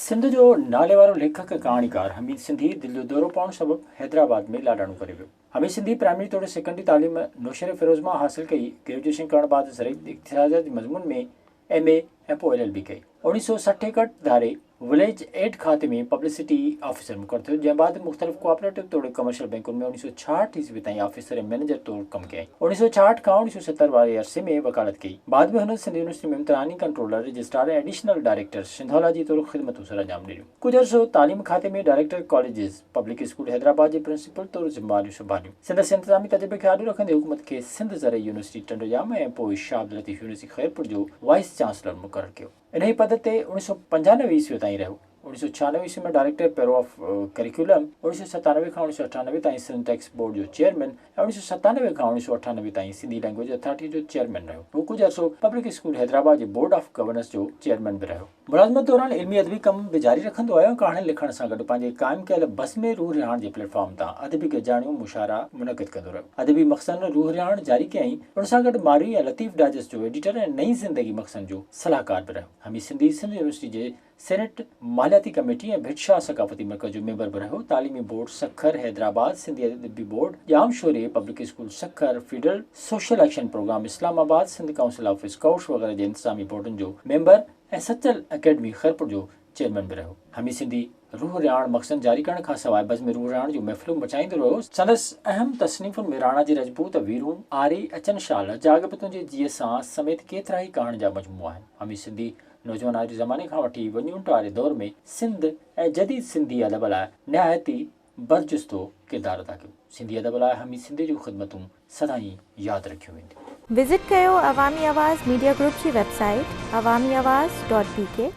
सिंध जो नाले वारो लेखक कहाणीकार हमीद सिंधी दिल जो दौरो पवण सबबि हैदराबाद में लाडाणो करे वियो। हमीद सिंधी प्राइमरी तौर सेकेंडरी तालीम नौशर फिरोज़ मां हासिल कई। ग्रेजुएशन करण बाद ज़रिए इक़्तिसाद जे मज़मून में MA ऐं पोइ LLB कई। 1960 धारे विलेज एड खाते में पब्लिसिटी ऑफिसर मुक़ररु थियो, जंहिं बाद मुख़्तलिफ़ कोऑपरेटिव तौर कमर्शियल बैंकुनि में 1966 ईस्वी ताईं ऑफिसर ऐं मैनेजर तौर कमु कयई। 1966 खां 1970 वारे अरसे में वकालत कई। बाद में हुन सिंध यूनिवर्सिटी में इम्तिहानी कंट्रोलर, रजिस्ट्रार ऐं एडिशनल डायरेक्टर सिंधौला जी तौर ख़िदमतूं सर अंजाम ॾिनियूं। कुझु अर्सो तालीम खाते में director colleges public school Hyderabad जे प्रिंसिपल तौर ज़िम्मेवारियूं संभालियूं। सिंध इंतिज़ामी तजुर्बे खे आॾो रखंदे हुकूमत खे सिंध ज़रई यूनिवर्सिटी टंडोजाम ऐं पोइ शाह लतीफ़ यूनिवर्सिटी ख़ैरपुर जो वाइस चांसलर मुक़ररु कयो। इन ई पद ते 1995 ईस्वी ताईं रहियो। 1996 ईस्वी में डायरेक्टर पेरो ऑफ करिकुलम, 1997 खां 1998 ताईं सिंध टैक्स बोर्ड जो चेयरमैन ऐं 1997 खां 1998 ताईं सिंधी लैंग्वेज अथॉरिटी जो चेयरमैन रहियो। हू कुझु अर्सो पब्लिक स्कूल हैदराबाद जे बोर्ड ऑफ गवर्नेंस जो चेयरमैन बि रहियो। मुलाज़मत दौरान इल्मी अदबी कम बि जारी रखंदो आहियो। कहाणी लिखण सां गॾु पंहिंजे क़ाइमु कयल बस में रूह रिहाण जे प्लेटफॉर्म तां अदबी गजाणियूं मुशारा मुनक़िद कंदो रहियो। अदबी मक़सदनि रूह रिहाण जारी कयईं। उन सां गॾु मारवी ऐं लतीफ़ डाइजेस्ट जो एडिटर ऐं नई ज़िंदगी मक़सदनि जो सलाहकार बि रहियो। हमीद सिंधी सिंध यूनिवर्सिटी जे सेनेट मालियाती कमेटी ऐं भिटशाह सक़ाफ़ती मर्कज़ जो मेंबर बि रहियो। तालीमी board Sukkur Hyderabad, Sindhi Adabi board Jam Shoro, public school Sukkur, federal social action program Islamabad, Sindh council of scouts वग़ैरह जे इंतिज़ामी बोर्डनि जो मेंबर ऐं सचल अकेडमी ख़ैरपुर जो चेयरमैन बि रहियो। हमीद सिंधी रूह रिहाण मक़सद जारी करण खां सवाइ बज़ में रूह रिहाण जूं महफ़िलूं मचाईंदो रहियो। संदसि अहम तसनीफ़ुनि में राणा जी रजपूत, वीरू, आरी, अचन शाल, जाॻ तुंहिंजे जीअ सां समेत केतिरा ई कहाणी जा मजमू आहिनि। हमीद सिंधी नौजवान आरी ज़माने खां वठी वञूंट वारे दौर में सिंध ऐं जदीद सिंधी अदब लाइ निहायती बरजुस्तो किरदारु अदा कयो। सिंधी अदब लाइ हमीद सिंधी जूं ख़िदमतूं सदाईं यादि रखियूं वेंदियूं। विज़िट कयो अवामी आवाज़ मीडिया ग्रुप जी वेबसाइट awamiawaz.pk।